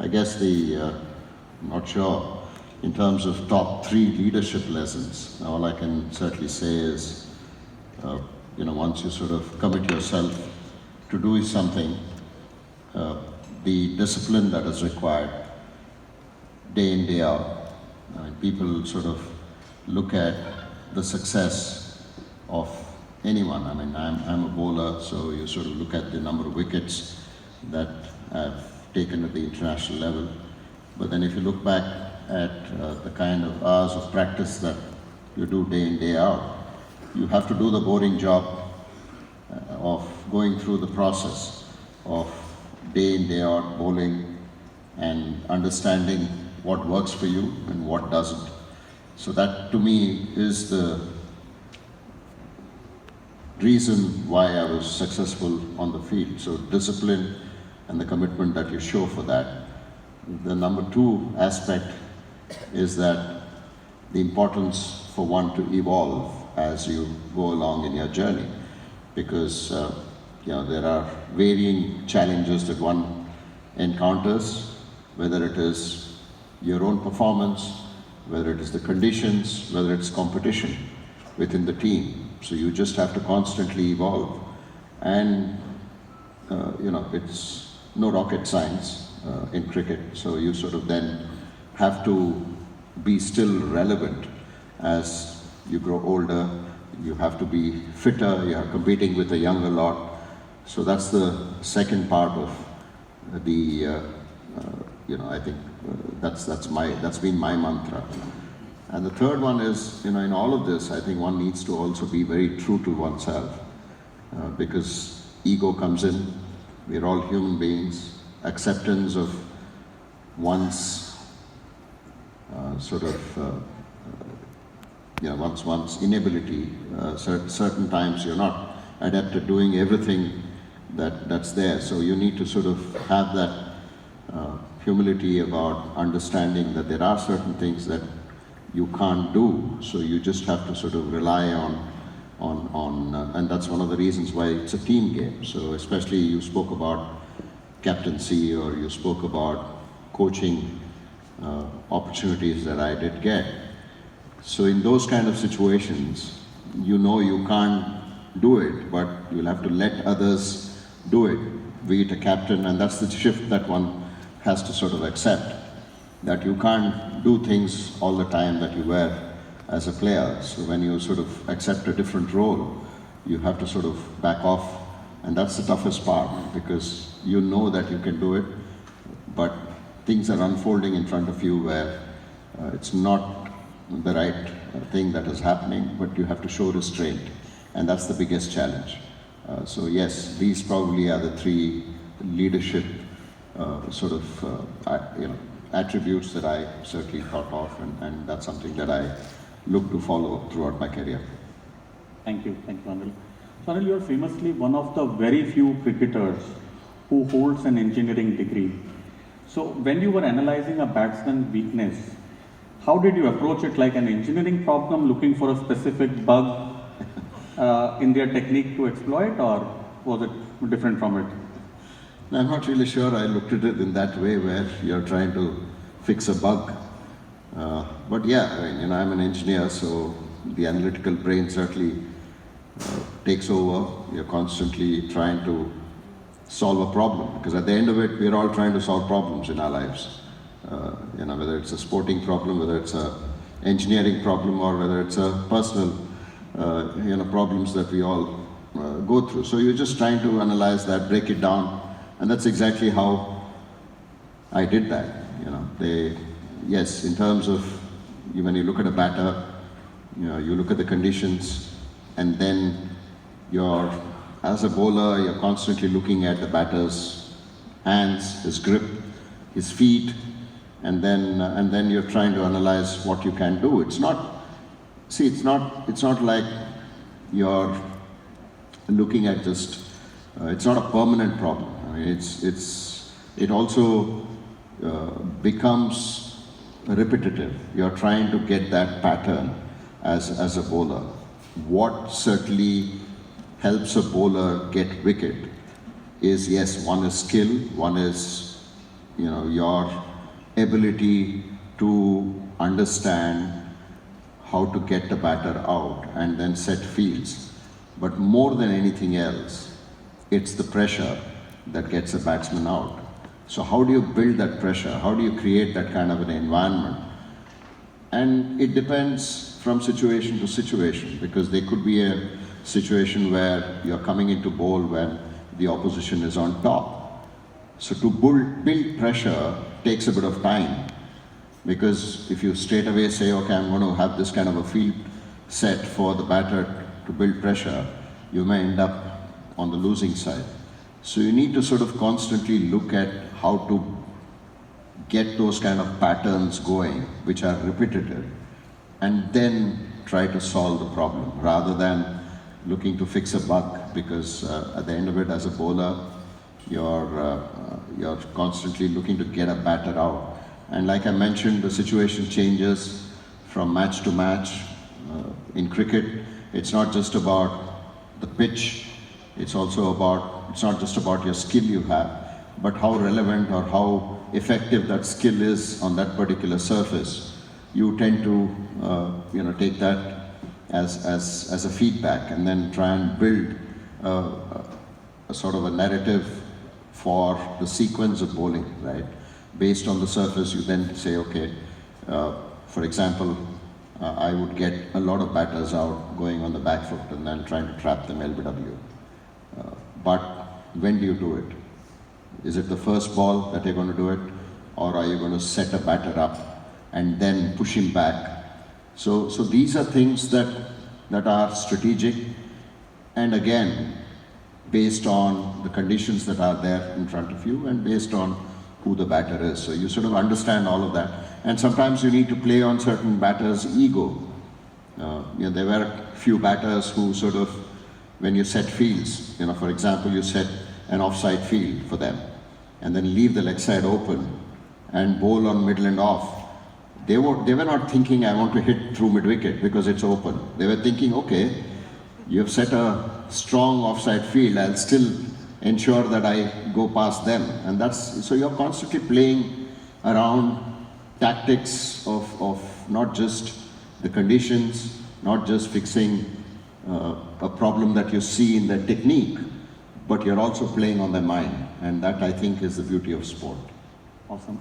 I guess I'm not sure, in terms of top 3 leadership lessons, all I can certainly say is, once you sort of commit yourself to doing something, the discipline that is required day in, day out. I mean, people sort of look at the success of anyone. I mean, I'm a bowler, so you sort of look at the number of wickets that I've taken at the international level. But then if you look back at the kind of hours of practice that you do day in, day out, you have to do the boring job of going through the process of day in, day out bowling and understanding what works for you and what doesn't. So that to me is the reason why I was successful on the field. So discipline and the commitment that you show for that. The number 2 aspect is that the importance for one to evolve as you go along in your journey, because there are varying challenges that one encounters, whether it is your own performance, whether it is the conditions, whether it's competition within the team. So you just have to constantly evolve, and it's no rocket science in cricket. So you sort of then have to be still relevant as you grow older. You have to be fitter. You are competing with a younger lot. So that's the second part of the. I think that's been my mantra. And the third one is, in all of this, I think one needs to also be very true to oneself, because ego comes in. We're all human beings. Acceptance of one's one's inability. Certain times you're not adept at doing everything that's there. So you need to sort of have that humility about understanding that there are certain things that you can't do. So you just have to sort of rely on and that's one of the reasons why it's a team game. So especially you spoke about captaincy, or you spoke about coaching opportunities that I did get. So in those kind of situations, you can't do it, but you'll have to let others do it, be it a captain, and that's the shift that one has to sort of accept, that you can't do things all the time that you were as a player. So when you sort of accept a different role, you have to sort of back off, and that's the toughest part, because you know that you can do it, but things are unfolding in front of you where it's not the right thing that is happening, but you have to show restraint, and that's the biggest challenge. So yes, these probably are the 3 leadership attributes that I certainly thought of, and that's something that I look to follow throughout my career. Thank you, Anil. So Anil, you are famously one of the very few cricketers who holds an engineering degree. So when you were analyzing a batsman's weakness, how did you approach it? Like an engineering problem, looking for a specific bug in their technique to exploit, or was it different from it? I'm not really sure I looked at it in that way, where you're trying to fix a bug. But yeah, I mean, I'm an engineer, so the analytical brain certainly takes over. You're constantly trying to solve a problem, because at the end of it, we're all trying to solve problems in our lives. Whether it's a sporting problem, whether it's a engineering problem, or whether it's a personal, problems that we all go through. So you're just trying to analyze that, break it down, and that's exactly how I did that. Yes, in terms of when you look at a batter, you look at the conditions, and then as a bowler, you're constantly looking at the batter's hands, his grip, his feet, and then you're trying to analyze what you can do. It's not like you're looking at just. It's not a permanent problem. I mean, it also becomes repetitive. You're trying to get that pattern as a bowler. What certainly helps a bowler get wicket is, yes, one is skill, one is, your ability to understand how to get the batter out and then set fields. But more than anything else, it's the pressure that gets a batsman out. So how do you build that pressure? How do you create that kind of an environment? And it depends from situation to situation, because there could be a situation where you're coming into bowl when the opposition is on top. So to build pressure takes a bit of time, because if you straight away say, okay, I'm going to have this kind of a field set for the batter to build pressure, you may end up on the losing side. So you need to sort of constantly look at how to get those kind of patterns going, which are repetitive, and then try to solve the problem, rather than looking to fix a bug, because at the end of it, as a bowler, you're constantly looking to get a batter out. And like I mentioned, the situation changes from match to match. In cricket, it's not just about the pitch, it's not just about your skill you have, but how relevant or how effective that skill is on that particular surface. You tend to take that as a feedback, and then try and build a sort of a narrative for the sequence of bowling, right? Based on the surface, you then say, okay, for example, I would get a lot of batters out going on the back foot and then trying to trap them LBW. But when do you do it? Is it the first ball that you're going to do it? Or are you going to set a batter up and then push him back? So these are things that are strategic, and again, based on the conditions that are there in front of you and based on who the batter is. So you sort of understand all of that. And sometimes you need to play on certain batters' ego. There were a few batters who sort of, when you set fields, for example, you set an offside field for them and then leave the leg side open and bowl on middle and off. They were not thinking, I want to hit through mid-wicket because it's open. They were thinking, okay, you have set a strong offside field, I'll still ensure that I go past them. And so you're constantly playing around tactics of not just the conditions, not just fixing a problem that you see in the technique, but you're also playing on their mind. And that, I think, is the beauty of sport. Awesome.